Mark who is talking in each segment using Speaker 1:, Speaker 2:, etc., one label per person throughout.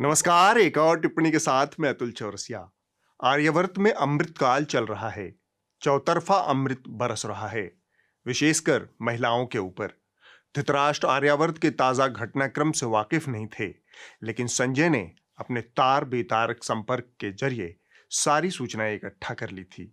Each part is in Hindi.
Speaker 1: नमस्कार। एक और टिप्पणी के साथ मैं अतुल चौरसिया। आर्यावर्त में अमृत काल चल रहा है, चौतरफा अमृत बरस रहा है, विशेषकर महिलाओं के ऊपर। धृतराष्ट्र आर्यावर्त के ताजा घटनाक्रम से वाकिफ नहीं थे, लेकिन संजय ने अपने तार बेतार संपर्क के जरिए सारी सूचनाएं इकट्ठा कर ली थी।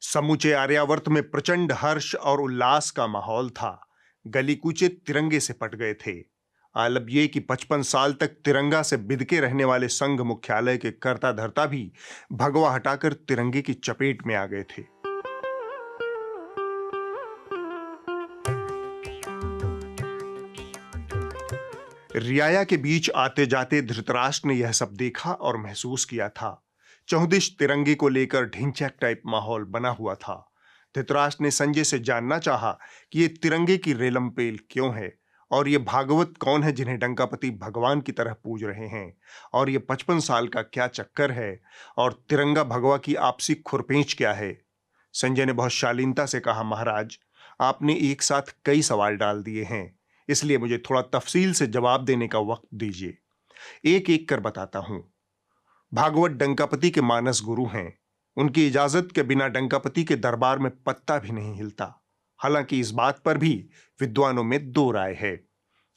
Speaker 1: समूचे आर्यावर्त में प्रचंड हर्ष और उल्लास का माहौल था। गली कूचे तिरंगे से पट गए थे। आलब ये कि 55 साल तक तिरंगा से बिदके रहने वाले संघ मुख्यालय के कर्ता धर्ता भी भगवा हटाकर तिरंगे की चपेट में आ गए थे। रियाया के बीच आते जाते धृतराष्ट्र ने यह सब देखा और महसूस किया था। चहुदिश तिरंगे को लेकर ढिंचैक टाइप माहौल बना हुआ था। धृतराष्ट्र ने संजय से जानना चाहा कि ये तिरंगे की रेलमपेल क्यों है और ये भागवत कौन है जिन्हें डंकापति भगवान की तरह पूज रहे हैं, और ये 55 साल का क्या चक्कर है, और तिरंगा भगवा की आपसी खुरपेंच क्या है। संजय ने बहुत शालीनता से कहा, महाराज आपने एक साथ कई सवाल डाल दिए हैं, इसलिए मुझे थोड़ा तफसील से जवाब देने का वक्त दीजिए। एक एक कर बताता हूं। भागवत डंकापति के मानस गुरु हैं। उनकी इजाजत के बिना डंकापति के दरबार में पत्ता भी नहीं हिलता। हालांकि इस बात पर भी विद्वानों में दो राय है।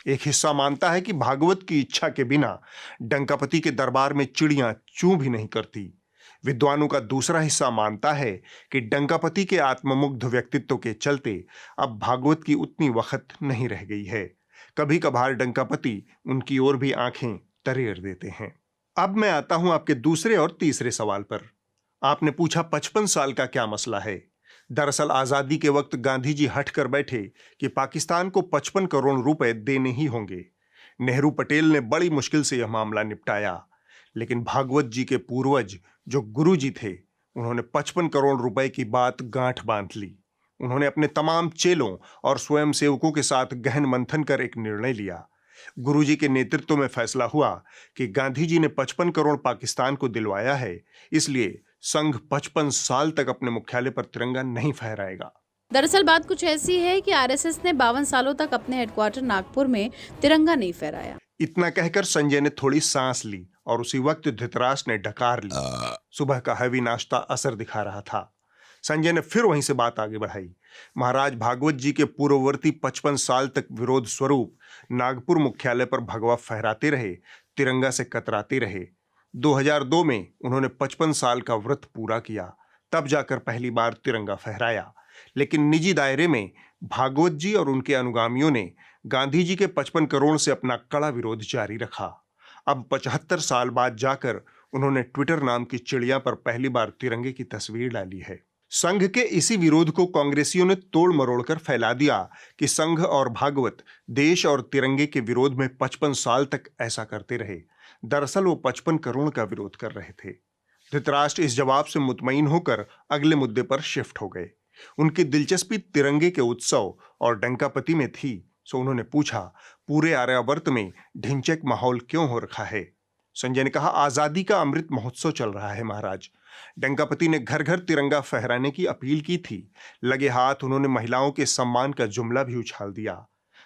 Speaker 1: एक हिस्सा मानता है कि भागवत की इच्छा के बिना डंकापति के दरबार में चिड़ियां चूं भी नहीं करती। विद्वानों का दूसरा हिस्सा मानता है कि डंकापति के आत्ममुग्ध व्यक्तित्व के चलते अब भागवत की उतनी वक्त नहीं रह गई है। कभी कभार डंकापति उनकी ओर भी आंखें तरेर देते हैं। अब मैं आता हूं आपके दूसरे और तीसरे सवाल पर। आपने पूछा 55 साल का क्या मसला है। दरअसल आजादी के वक्त गांधी जी हट कर बैठे कि पाकिस्तान को 55 करोड़ रुपए देने ही होंगे। नेहरू पटेल ने बड़ी मुश्किल से यह मामला निपटाया, लेकिन भागवत जी के पूर्वज जो गुरु जी थे, उन्होंने 55 करोड़ रुपए की बात गांठ बांध ली। उन्होंने अपने तमाम चेलों और स्वयंसेवकों के साथ गहन मंथन कर एक निर्णय लिया। गुरुजी के नेतृत्व में फैसला हुआ कि गांधी जी ने 55 करोड़ पाकिस्तान को दिलवाया है, इसलिए संघ 55 साल तक अपने मुख्यालय पर तिरंगा नहीं फहराएगा।
Speaker 2: दरअसल बात कुछ ऐसी है कि आरएसएस ने 52 सालों तक अपने हेडक्वार्टर नागपुर में तिरंगा नहीं फहराया।
Speaker 1: इतना कहकर संजय ने थोड़ी सांस ली और उसी वक्त धृतराष्ट्र ने डकार ली। सुबह का हैवी नाश्ता असर दिखा रहा था। संजय ने फिर वहीं से बात आगे बढ़ाई। महाराज भागवत जी के पूर्ववर्ती 55 साल तक विरोध स्वरूप नागपुर मुख्यालय पर भगवा फहराते रहे, तिरंगा से कतराते रहे। 2002 में उन्होंने 55 साल का व्रत पूरा किया, तब जाकर पहली बार तिरंगा फहराया। लेकिन निजी दायरे में भागवत जी और उनके अनुगामियों ने गांधी जी के 55 करोड़ से अपना कड़ा विरोध जारी रखा। अब 75 साल बाद जाकर उन्होंने ट्विटर नाम की चिड़िया पर पहली बार तिरंगे की तस्वीर डाली है। संघ के इसी विरोध को कांग्रेसियों ने तोड़ मरोड़कर फैला दिया कि संघ और भागवत देश और तिरंगे के विरोध में 55 साल तक ऐसा करते रहे। दरअसल वो 55 करोड़ का विरोध कर रहे थे। धृतराष्ट्र इस जवाब से मुतमईन होकर अगले मुद्दे पर शिफ्ट हो गए। उनकी दिलचस्पी तिरंगे के उत्सव और डंकापति में थी, सो उन्होंने पूछा, पूरे आर्यावर्त में ढिंचैक माहौल क्यों हो रखा है। संजय ने कहा, आजादी का अमृत महोत्सव चल रहा है महाराज। डंकापति ने घर घर तिरंगा फहराने की अपील की थी। लगे हाथ उन्होंने महिलाओं के सम्मान का जुमला भी उछाल दिया।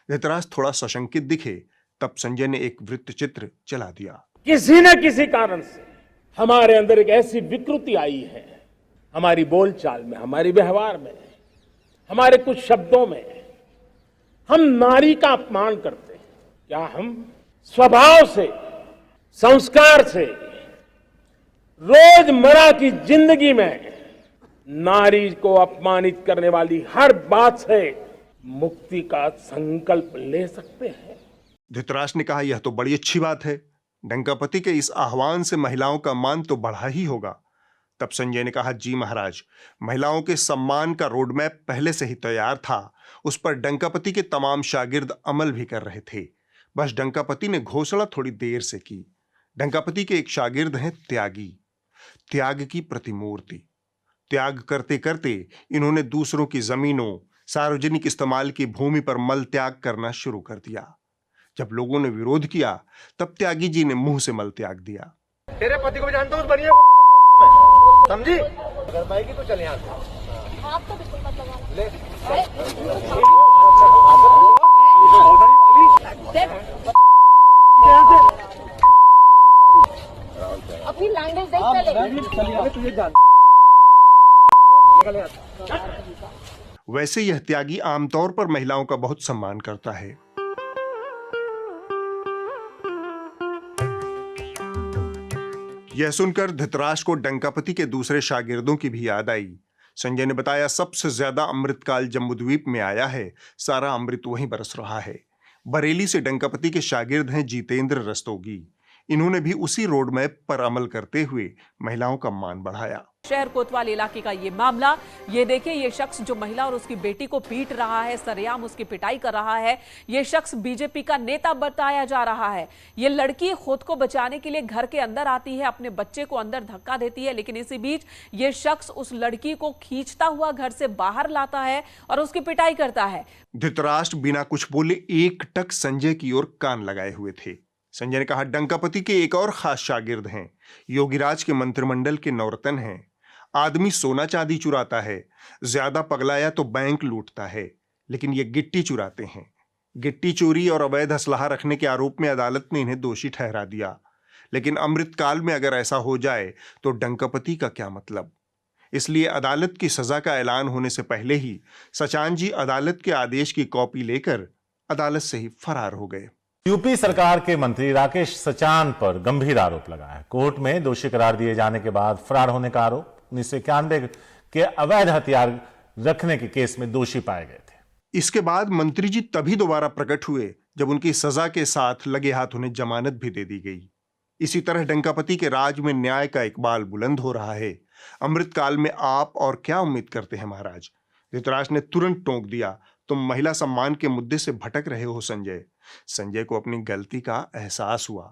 Speaker 1: धृतराष्ट्र थोड़ा सशंकित दिखे, तब संजय ने एक वृत्त चित्र चला दिया।
Speaker 3: किसी न किसी कारण से हमारे अंदर एक ऐसी विकृति आई है, हमारी बोलचाल में, हमारे व्यवहार में, हमारे कुछ शब्दों में। हम नारी का अपमान करते हैं। क्या हम स्वभाव से, संस्कार से, रोजमर्रा की जिंदगी में नारी को अपमानित करने वाली हर बात से मुक्ति का संकल्प ले सकते हैं?
Speaker 1: धृतराष्ट्र ने कहा, यह तो बड़ी अच्छी बात है। डंकापति के इस आह्वान से महिलाओं का मान तो बढ़ा ही होगा। तब संजय ने कहा, जी महाराज, महिलाओं के सम्मान का रोडमैप पहले से ही तैयार था। उस पर डंकापति के तमाम शागिर्द अमल भी कर रहे थे। बस डंकापति ने घोषणा थोड़ी देर से की। डंकापति के एक शागिर्द हैं त्यागी, त्याग की प्रतिमूर्ति। त्याग करते करते इन्होंने दूसरों की जमीनों, सार्वजनिक इस्तेमाल की भूमि पर मल त्याग करना शुरू कर दिया। जब लोगों ने विरोध किया, तब त्यागी जी ने मुंह से मल त्याग दिया।
Speaker 4: तेरे पति को भी जानता हूं, बढ़िया समझी। अपनी लैंग्वेज देख चलेगा।
Speaker 1: वैसे यह त्यागी आमतौर पर महिलाओं का बहुत सम्मान करता है। यह सुनकर धृतराष्ट्र को डंकापति के दूसरे शागिर्दों की भी याद आई। संजय ने बताया, सबसे ज्यादा अमृतकाल जम्बूद्वीप में आया है, सारा अमृत वहीं बरस रहा है। बरेली से डंकापति के शागिर्द हैं जितेंद्र रस्तोगी। इन्होंने भी उसी रोड मैप पर अमल करते हुए महिलाओं का मान बढ़ाया।
Speaker 5: शहर कोतवाल इलाके का ये मामला, ये देखिए, ये शख्स जो महिला और उसकी बेटी को पीट रहा है, सरेआम उसकी पिटाई कर रहा है, ये शख्स बीजेपी का नेता बताया जा रहा है। ये लड़की खुद को बचाने के लिए घर के अंदर आती है, अपने बच्चे को अंदर धक्का देती है, लेकिन इसी बीच ये शख्स उस लड़की को खींचता हुआ घर से बाहर लाता है और उसकी पिटाई करता है।
Speaker 1: धृतराष्ट्र बिना कुछ बोले एकटक संजय की ओर कान लगाए हुए थे। संजय ने कहा, डंकापति के एक और खास शागिर्द हैं, योगीराज के मंत्रिमंडल के नवरत्न हैं। आदमी सोना चांदी चुराता है, ज्यादा पगलाया तो बैंक लूटता है, लेकिन ये गिट्टी चुराते हैं। गिट्टी चोरी और अवैध असलाहा रखने के आरोप में अदालत ने इन्हें दोषी ठहरा दिया। लेकिन अमृतकाल में अगर ऐसा हो जाए तो डंकापति का क्या मतलब? इसलिए अदालत की सजा का ऐलान होने से पहले ही सचान जी अदालत के आदेश की कॉपी लेकर अदालत से ही फरार हो गए।
Speaker 6: यूपी सरकार के मंत्री राकेश सचान पर गंभीर आरोप लगा है। कोर्ट में दोषी करार दिए जाने के बाद फरार होने का आरोप। 1991 के अवैध हथियार रखने के केस में दोषी पाए गए थे।
Speaker 1: इसके बाद मंत्री जी तभी दोबारा प्रकट हुए जब उनकी सजा के साथ लगे हाथ उन्हें जमानत भी दे दी गई। इसी तरह डंकापति के राज में न्याय का इकबाल बुलंद हो रहा है। अमृतकाल में आप और क्या उम्मीद करते हैं महाराज? धृतराष्ट्र ने तुरंत टोक दिया, तुम महिला सम्मान के मुद्दे से भटक रहे हो संजय। संजय को अपनी गलती का एहसास हुआ।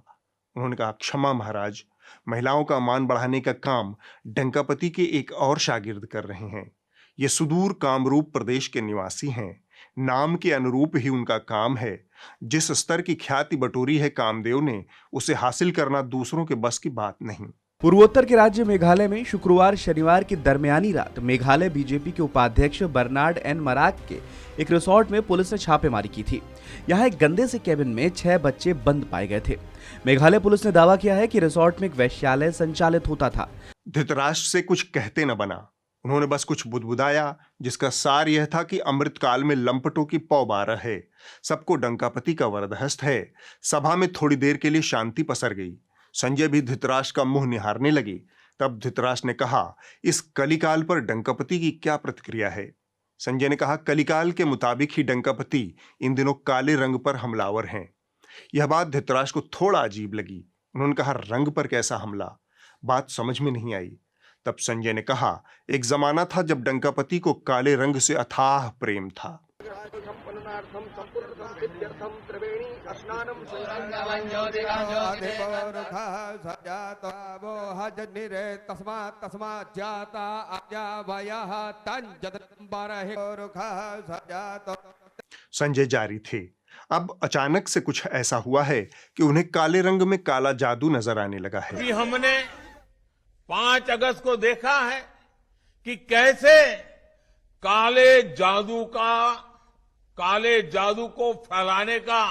Speaker 1: उन्होंने कहा, क्षमा महाराज, महिलाओं का मान बढ़ाने का काम डंकापति के एक और शागिर्द कर रहे हैं। ये सुदूर कामरूप प्रदेश के निवासी हैं। नाम के अनुरूप ही उनका काम है। जिस स्तर की ख्याति बटोरी है कामदेव ने, उसे हासिल करना दूसरों के बस की बात नहीं।
Speaker 7: पूर्वोत्तर के राज्य मेघालय में शुक्रवार शनिवार की दरमियानी रात मेघालय बीजेपी के उपाध्यक्ष बर्नार्ड एन मराक के एक रिसोर्ट में पुलिस ने छापेमारी की थी। यहां एक गंदे से केबिन में 6 बच्चे बंद पाए गए थे। मेघालय पुलिस ने दावा किया है कि रिसोर्ट में एक वैश्यालय संचालित होता था।
Speaker 1: धृतराष्ट्र से कुछ कहते न बना। उन्होंने बस कुछ बुदबुदाया, जिसका सार यह था कि अमृतकाल में लंपटों की पौबारह है, सबको डंकापति का वरदहस्त है। सभा में थोड़ी देर के लिए शांति पसर गई। संजय भी धृतराष्ट्र का मुंह निहारने लगे। तब धृतराष्ट्र ने कहा, इस कलिकाल पर डंकापति की क्या प्रतिक्रिया है? संजय ने कहा, कलिकाल के मुताबिक ही डंकापति इन दिनों काले रंग पर हमलावर हैं। यह बात धृतराष्ट्र को थोड़ा अजीब लगी। उन्होंने कहा, रंग पर कैसा हमला? बात समझ में नहीं आई। तब संजय ने कहा, एक जमाना था जब डंकापति को काले रंग से अथाह प्रेम था। संजय जारी थे। अब अचानक से कुछ ऐसा हुआ है कि उन्हें काले रंग में काला जादू नजर आने लगा है।
Speaker 3: अभी हमने 5 अगस्त को देखा है कि कैसे काले जादू को फैलाने का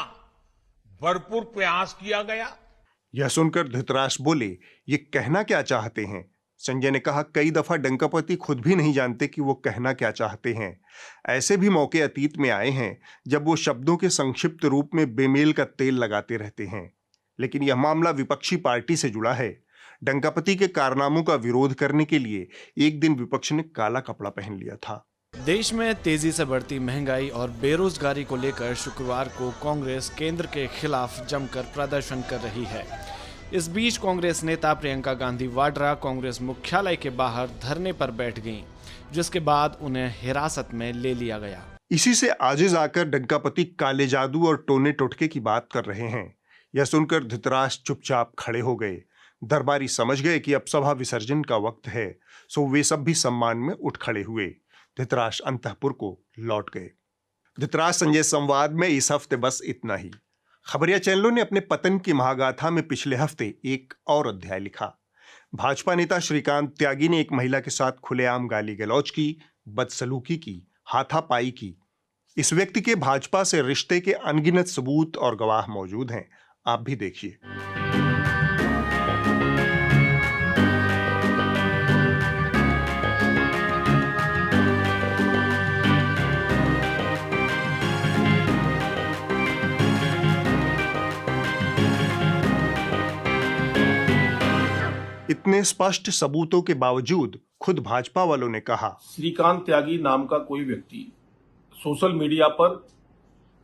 Speaker 3: भरपूर प्रयास किया गया।
Speaker 1: यह सुनकर धृतराष्ट्र बोले, ये कहना क्या चाहते हैं? संजय ने कहा, कई दफा डंकापति खुद भी नहीं जानते कि वो कहना क्या चाहते हैं। ऐसे भी मौके अतीत में आए हैं जब वो शब्दों के संक्षिप्त रूप में बेमेल का तेल लगाते रहते हैं। लेकिन यह मामला विपक्षी पार्टी से जुड़ा है। डंकापति के कारनामों का विरोध करने के लिए एक दिन विपक्ष ने काला कपड़ा पहन लिया था।
Speaker 7: देश में तेजी से बढ़ती महंगाई और बेरोजगारी को लेकर शुक्रवार को कांग्रेस केंद्र के खिलाफ जमकर प्रदर्शन कर रही है। इस बीच कांग्रेस नेता प्रियंका गांधी वाड्रा कांग्रेस मुख्यालय के बाहर धरने पर बैठ गईं, जिसके बाद उन्हें हिरासत में ले लिया गया।
Speaker 1: इसी से आजिज आकर डंकापति काले जादू और टोने टोटके की बात कर रहे हैं। यह सुनकर धृतराष्ट्र चुपचाप खड़े हो गए। दरबारी समझ गए कि अब सभा विसर्जन का वक्त है, सो वे सब भी सम्मान में उठ खड़े हुए। धृतराष्ट्र अंतःपुर को लौट गए। धृतराष्ट्र संजय संवाद में इस हफ्ते बस इतना ही। खबरिया चैनलों ने अपने पतन की महागाथा में पिछले हफ्ते एक और अध्याय लिखा। भाजपा नेता श्रीकांत त्यागी ने एक महिला के साथ खुलेआम गाली गलौज की, बदसलूकी की, हाथापाई की। इस व्यक्ति के भाजपा से रिश्ते के अनगिनत सबूत और गवाह मौजूद हैं, आप भी देखिए। इतने स्पष्ट सबूतों के बावजूद खुद भाजपा वालों ने कहा,
Speaker 3: श्रीकांत त्यागी नाम का कोई व्यक्ति सोशल मीडिया पर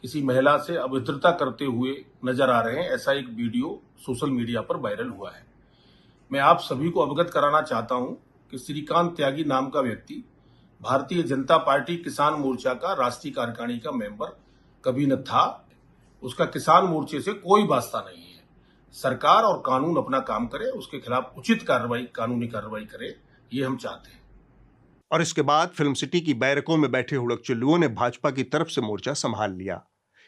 Speaker 3: किसी महिला से अभद्रता करते हुए नजर आ रहे हैं। ऐसा एक वीडियो सोशल मीडिया पर वायरल हुआ है। मैं आप सभी को अवगत कराना चाहता हूं कि श्रीकांत त्यागी नाम का व्यक्ति भारतीय जनता पार्टी किसान मोर्चा का राष्ट्रीय कार्यकारिणी का मेंबर कभी न था। उसका किसान मोर्चे से कोई वास्ता नहीं है। सरकार और कानून अपना काम करे, उसके खिलाफ उचित कार्रवाई, कानूनी कार्रवाई करे, ये हम चाहते हैं।
Speaker 1: और इसके बाद फिल्म सिटी की बैरकों में बैठे हुड़कचुल्लुओं ने भाजपा की तरफ से मोर्चा संभाल लिया।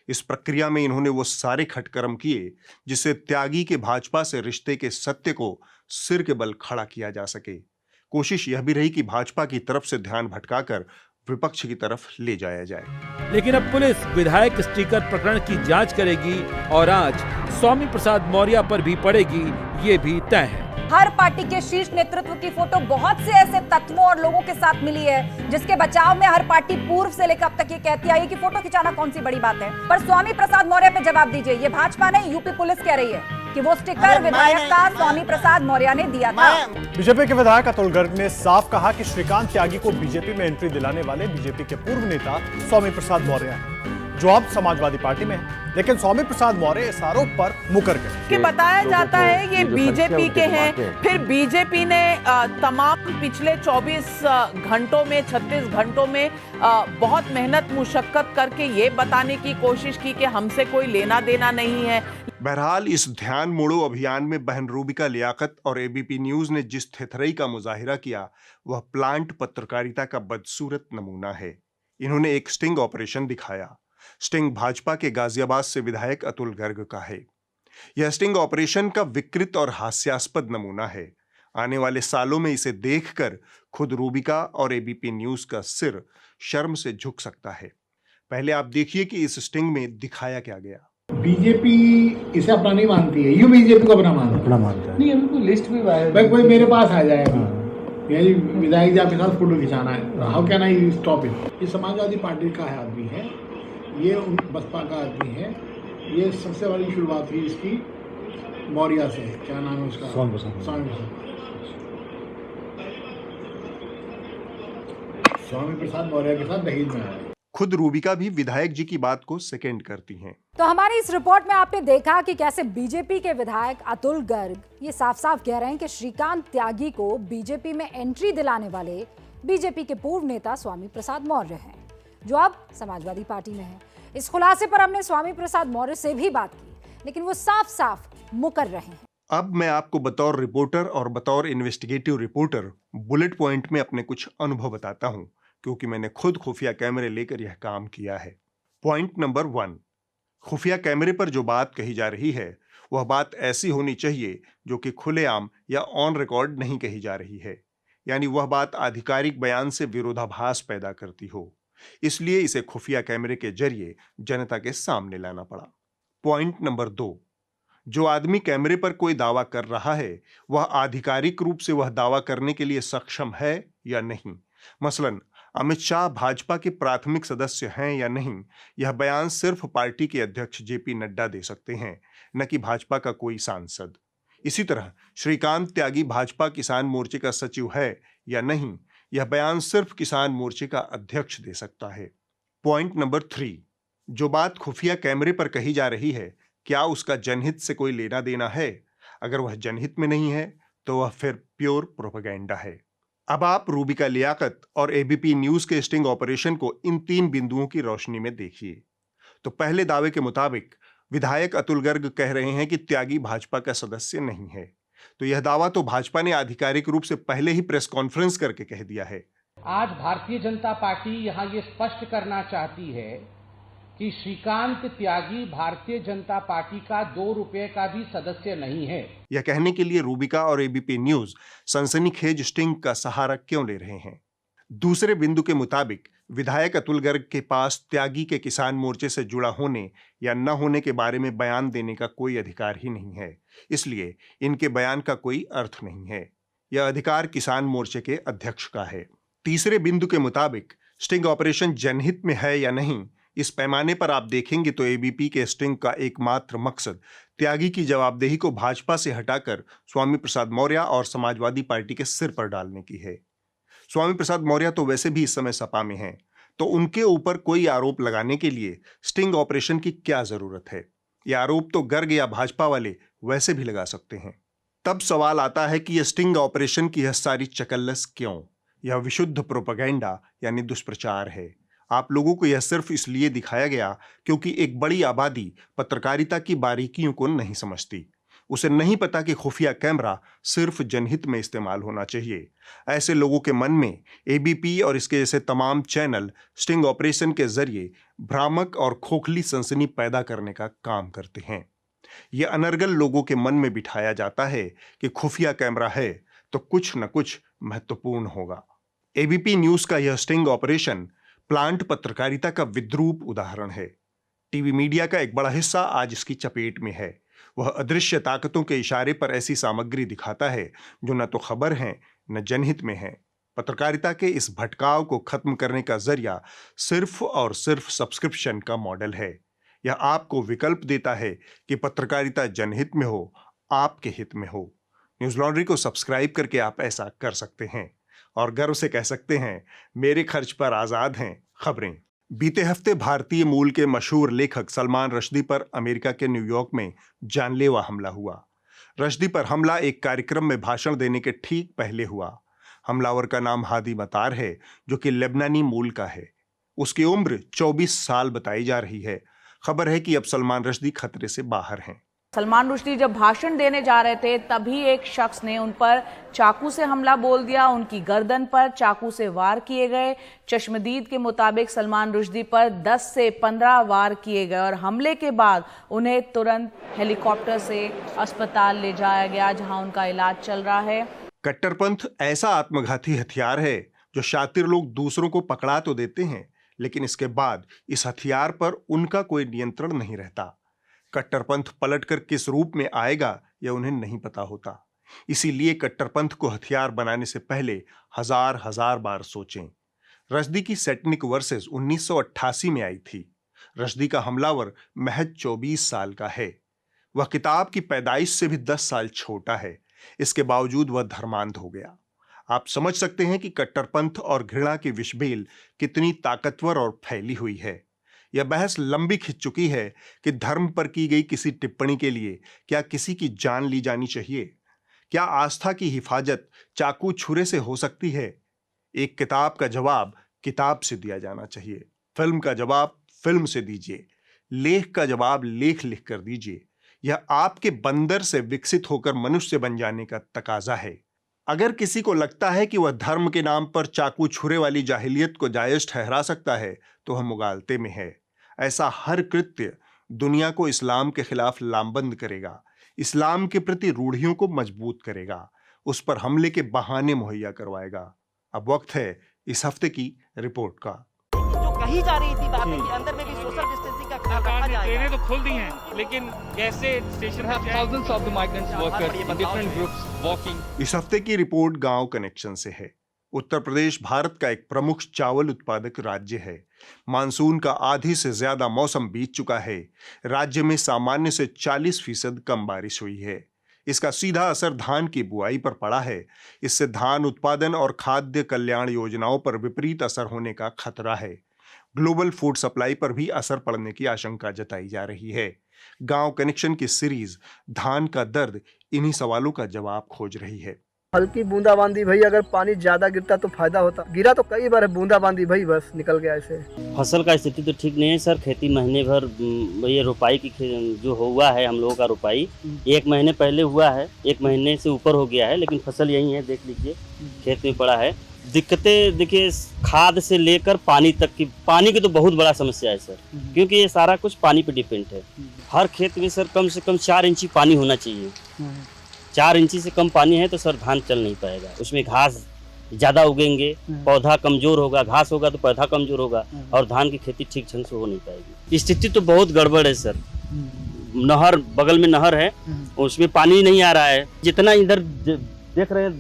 Speaker 1: इस प्रक्रिया में इन्होंने वो सारे खटकर्म किए जिससे त्यागी के भाजपा से रिश्ते के सत्य को सिर के बल खड़ा किया जा सके। कोशिश यह भी रही कि भाजपा की तरफ से ध्यान भटकाकर विपक्ष की तरफ ले जाया जाए।
Speaker 8: लेकिन अब पुलिस विधायक स्टिकर प्रकरण की जांच करेगी और आज स्वामी प्रसाद मौर्य पर भी पड़ेगी, ये भी तय है।
Speaker 9: हर पार्टी के शीर्ष नेतृत्व की फोटो बहुत से ऐसे तत्वों और लोगों के साथ मिली है जिसके बचाव में हर पार्टी पूर्व से लेकर अब तक ये कहती आई कि फोटो खिंचाना कौन सी बड़ी बात है। पर स्वामी प्रसाद मौर्य पे जवाब दीजिए, ये भाजपा नहीं यूपी पुलिस कह रही है कि वो स्टिकर विधायक का स्वामी प्रसाद मौर्य ने दिया था।
Speaker 10: बीजेपी के विधायक अतुल गर्ग ने साफ कहा कि श्रीकांत त्यागी को बीजेपी में एंट्री दिलाने वाले बीजेपी के पूर्व नेता स्वामी प्रसाद मौर्य हैं, जो अब समाजवादी पार्टी में है। लेकिन स्वामी प्रसाद मौर्य इस आरोप पर मुकर गए
Speaker 11: कि बताया जाता है ये बीजेपी के हैं। फिर बीजेपी ने तमाम पिछले 24 घंटों में 36 घंटों में बहुत मेहनत मुशक्कत करके ये बताने की कोशिश की कि हमसे कोई लेना देना नहीं है।
Speaker 1: बहरहाल इस ध्यान मोड़ो अभियान में बहन रूबिका लियाकत और एबीपी न्यूज ने जिस थेथरई का मुजाहिरा किया वह प्लांट पत्रकारिता का बदसूरत नमूना है। इन्होंने एक स्टिंग ऑपरेशन दिखाया। स्टिंग भाजपा के गाजियाबाद से विधायक अतुल गर्ग का है। यह स्टिंग ऑपरेशन का विकृत और हास्यास्पद नमूना है। आने वाले सालों में इसे देखकर खुद रूबिका और एबीपी न्यूज का सिर शर्म से झुक सकता है। पहले आप देखिए कि इस स्टिंग में दिखाया क्या गया।
Speaker 12: बीजेपी इसे अपना नहीं मानती है, यूं बीजेपी को अपना मानता है। नहीं, अभी कोई लिस्ट भी भाई कोई मेरे पास आ जाएगा, यानी विधायक जी आपके साथ फोटो खिंचाना है, how can I stop it. ये समाजवादी पार्टी का आदमी है, ये बसपा का आदमी है। ये सबसे बड़ी शुरुआत हुई इसकी मौर्य से, क्या नाम है उसका, स्वामी प्रसाद मौर्य के साथ दहेज में आया।
Speaker 1: खुद रूबिका भी विधायक जी की बात को सेकेंड करती हैं।
Speaker 9: तो हमारी इस रिपोर्ट में आपने देखा कि कैसे बीजेपी के विधायक अतुल गर्ग ये साफ साफ कह रहे हैं कि श्रीकांत त्यागी को बीजेपी में एंट्री दिलाने वाले बीजेपी के पूर्व नेता स्वामी प्रसाद मौर्य हैं, जो अब समाजवादी पार्टी में है। इस खुलासे पर हमने स्वामी प्रसाद मौर्य से भी बात की, लेकिन वो साफ साफ मुकर रहे हैं।
Speaker 1: अब मैं आपको बतौर रिपोर्टर और बतौर इन्वेस्टिगेटिव रिपोर्टर बुलेट पॉइंट में अपने कुछ अनुभव बताता हूं, क्योंकि मैंने खुद खुफिया कैमरे लेकर यह काम किया है। पॉइंट नंबर 1, खुफिया कैमरे पर जो बात कही जा रही है वह बात ऐसी होनी चाहिए जो कि खुलेआम या ऑन रिकॉर्ड नहीं कही जा रही है, यानी वह बात आधिकारिक बयान से विरोधाभास पैदा करती हो। इसलिए इसे खुफिया कैमरे के जरिए जनता के सामने लाना पड़ा। पॉइंट नंबर 2, जो आदमी कैमरे पर कोई दावा कर रहा है वह आधिकारिक रूप से वह दावा करने के लिए सक्षम है या नहीं। मसलन अमित शाह भाजपा के प्राथमिक सदस्य हैं या नहीं, यह बयान सिर्फ पार्टी के अध्यक्ष जेपी नड्डा दे सकते हैं, न कि भाजपा का कोई सांसद। इसी तरह श्रीकांत त्यागी भाजपा किसान मोर्चे का सचिव है या नहीं, यह बयान सिर्फ किसान मोर्चे का अध्यक्ष दे सकता है। पॉइंट नंबर 3, जो बात खुफिया कैमरे पर कही जा रही है, क्या उसका जनहित से कोई लेना देना है? अगर वह जनहित में नहीं है तो वह फिर प्योर प्रोपेगेंडा है। अब आप रूबिका लियाकत और एबीपी न्यूज के स्टिंग ऑपरेशन को इन 3 बिंदुओं की रोशनी में देखिए। तो पहले दावे के मुताबिक विधायक अतुल गर्ग कह रहे हैं कि त्यागी भाजपा का सदस्य नहीं है, तो यह दावा तो भाजपा ने आधिकारिक रूप से पहले ही प्रेस कॉन्फ्रेंस करके कह दिया है।
Speaker 13: आज भारतीय जनता पार्टी यहां ये स्पष्ट करना चाहती है कि श्रीकांत त्यागी भारतीय जनता पार्टी का 2 रुपए का भी सदस्य नहीं है।
Speaker 1: यह कहने के लिए रूबिका और एबीपी न्यूज सनसनीखेज स्टिंग का सहारा क्यों ले रहे हैं? दूसरे बिंदु के मुताबिक विधायक अतुल गर्ग के पास त्यागी के किसान मोर्चे से जुड़ा होने या न होने के बारे में बयान देने का कोई अधिकार ही नहीं है, इसलिए इनके बयान का कोई अर्थ नहीं है। यह अधिकार किसान मोर्चे के अध्यक्ष का है। तीसरे बिंदु के मुताबिक स्टिंग ऑपरेशन जनहित में है या नहीं, इस पैमाने पर आप देखेंगे तो एबीपी के स्टिंग का एकमात्र मकसद त्यागी की जवाबदेही को भाजपा से हटाकर स्वामी प्रसाद मौर्य और समाजवादी पार्टी के सिर पर डालने की है। स्वामी प्रसाद मौर्य तो वैसे भी इस समय सपा में हैं, तो उनके ऊपर कोई आरोप लगाने के लिए स्टिंग ऑपरेशन की क्या जरूरत है? यह आरोप तो गर्ग या भाजपा वाले वैसे भी लगा सकते हैं। तब सवाल आता है कि यह स्टिंग ऑपरेशन की यह सारी चकल्लस क्यों? यह विशुद्ध प्रोपेगेंडा यानी दुष्प्रचार है। आप लोगों को यह सिर्फ इसलिए दिखाया गया क्योंकि एक बड़ी आबादी पत्रकारिता की बारीकियों को नहीं समझती। उसे नहीं पता कि खुफिया कैमरा सिर्फ जनहित में इस्तेमाल होना चाहिए। ऐसे लोगों के मन में एबीपी और इसके जैसे तमाम चैनल स्टिंग ऑपरेशन के जरिए भ्रामक और खोखली सनसनी पैदा करने का काम करते हैं। यह अनर्गल लोगों के मन में बिठाया जाता है कि खुफिया कैमरा है तो कुछ न कुछ महत्वपूर्ण होगा। एबीपी न्यूज का यह स्टिंग ऑपरेशन प्लांट पत्रकारिता का विद्रूप उदाहरण है। टीवी मीडिया का एक बड़ा हिस्सा आज इसकी चपेट में है। वह अदृश्य ताकतों के इशारे पर ऐसी सामग्री दिखाता है जो न तो खबर है न जनहित में है। पत्रकारिता के इस भटकाव को खत्म करने का जरिया सिर्फ और सिर्फ सब्सक्रिप्शन का मॉडल है। यह आपको विकल्प देता है कि पत्रकारिता जनहित में हो, आपके हित में हो। न्यूज लॉन्ड्री को सब्सक्राइब करके आप ऐसा कर सकते हैं और गर्व से कह सकते हैं, मेरे खर्च पर आजाद हैं खबरें। बीते हफ्ते भारतीय मूल के मशहूर लेखक सलमान रश्दी पर अमेरिका के न्यूयॉर्क में जानलेवा हमला हुआ। रश्दी पर हमला एक कार्यक्रम में भाषण देने के ठीक पहले हुआ। हमलावर का नाम हादी मतार है, जो कि लेबनानी मूल का है। उसकी उम्र 24 साल बताई जा रही है। खबर है कि अब सलमान रश्दी खतरे से बाहर हैं।
Speaker 11: सलमान रुश्दी जब भाषण देने जा रहे थे तभी एक शख्स ने उन पर चाकू से हमला बोल दिया। उनकी गर्दन पर चाकू से वार किए गए। चश्मदीद के मुताबिक सलमान रुश्दी पर 10 से 15 वार किए गए और हमले के बाद उन्हें तुरंत हेलीकॉप्टर से अस्पताल ले जाया गया, जहां उनका इलाज चल रहा है।
Speaker 1: कट्टरपंथ ऐसा आत्मघाती हथियार है जो शातिर लोग दूसरों को पकड़ा तो देते हैं, लेकिन इसके बाद इस हथियार पर उनका कोई नियंत्रण नहीं रहता। कट्टरपंथ पलटकर किस रूप में आएगा यह उन्हें नहीं पता होता। इसीलिए कट्टरपंथ को हथियार बनाने से पहले हजार बार सोचें। रश्दी की सैटनिक वर्सेस 1988 में आई थी। रश्दी का हमलावर महज 24 साल का है। वह किताब की पैदाइश से भी 10 साल छोटा है। इसके बावजूद वह धर्मांध हो गया। आप समझ सकते हैं कि कट्टरपंथ और घृणा की विषबेल कितनी ताकतवर और फैली हुई है। यह बहस लंबी खिंच चुकी है कि धर्म पर की गई किसी टिप्पणी के लिए क्या किसी की जान ली जानी चाहिए? क्या आस्था की हिफाजत चाकू छुरे से हो सकती है? एक किताब का जवाब किताब से दिया जाना चाहिए। फिल्म का जवाब फिल्म से दीजिए। लेख का जवाब लेख लिख कर दीजिए। यह आपके बंदर से विकसित होकर मनुष्य बन जाने का तकाजा है। अगर किसी को लगता है कि वह धर्म के नाम पर चाकू छुरे वाली जाहिलियत को जायज ठहरा सकता है तो वह मुगालते में है। ऐसा हर कृत्य दुनिया को इस्लाम के खिलाफ लामबंद करेगा, इस्लाम के प्रति रूढ़ियों को मजबूत करेगा, उस पर हमले के बहाने मुहैया करवाएगा। अब वक्त है इस हफ्ते की रिपोर्ट का।
Speaker 14: जो कही जा रही थी बातें कि अंदर में भी सोशल डिस्टेंसिंग का ख्याल रखा जाएगा।
Speaker 15: ट्रेनें तो खुल दी हैं, लेकिन कैसे स्टेशन पर
Speaker 16: thousands of the migrants workers in different groups walking।
Speaker 1: इस हफ्ते की रिपोर्ट गांव कनेक्शन से है। उत्तर प्रदेश भारत का एक प्रमुख चावल उत्पादक राज्य है। मानसून का आधी से ज्यादा मौसम बीत चुका है। राज्य में सामान्य से 40% कम बारिश हुई है। इसका सीधा असर धान की बुआई पर पड़ा है। इससे धान उत्पादन और खाद्य कल्याण योजनाओं पर विपरीत असर होने का खतरा है। ग्लोबल फूड सप्लाई पर भी असर पड़ने की आशंका जताई जा रही है। गांव कनेक्शन की सीरीज धान का दर्द इन्हीं सवालों का जवाब खोज रही है।
Speaker 17: हल्की बूंदाबांदी भाई, अगर पानी ज्यादा गिरता तो फायदा होता। गिरा तो कई बार है, बूंदाबांदी भाई बस निकल गया ऐसे।
Speaker 18: फसल का स्थिति तो ठीक नहीं है सर। खेती महीने भर ये रुपाई की जो हुआ है, हम लोगों का रुपाई 1 महीने पहले हुआ है, 1 महीने से ऊपर हो गया है, लेकिन फसल यही है, देख लीजिए खेत में पड़ा है। दिक्कतें देखिए खाद से लेकर पानी तक की, पानी की तो बहुत बड़ा समस्या है सर, क्योंकि ये सारा कुछ पानी पे डिपेंड है। हर खेत में सर कम से कम 4 इंची पानी होना चाहिए। 4 इंची से कम पानी है तो सर धान चल नहीं पाएगा, उसमें घास ज़्यादा उगेंगे, पौधा कमज़ोर होगा, घास होगा तो पौधा कमज़ोर होगा और धान की खेती ठीक ढंग से हो नहीं पाएगी। स्थिति तो बहुत गड़बड़ है सर। नहर, बगल में नहर है, उसमें पानी नहीं आ रहा है। जितना इधर देख रहे हैं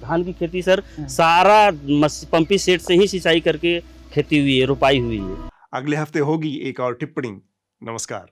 Speaker 18: धान की खेती सर, सारा पंपी सेट से ही सिंचाई करके खेती हुई है, रोपाई हुई है।
Speaker 1: अगले हफ्ते होगी एक और टिप्पणी। नमस्कार।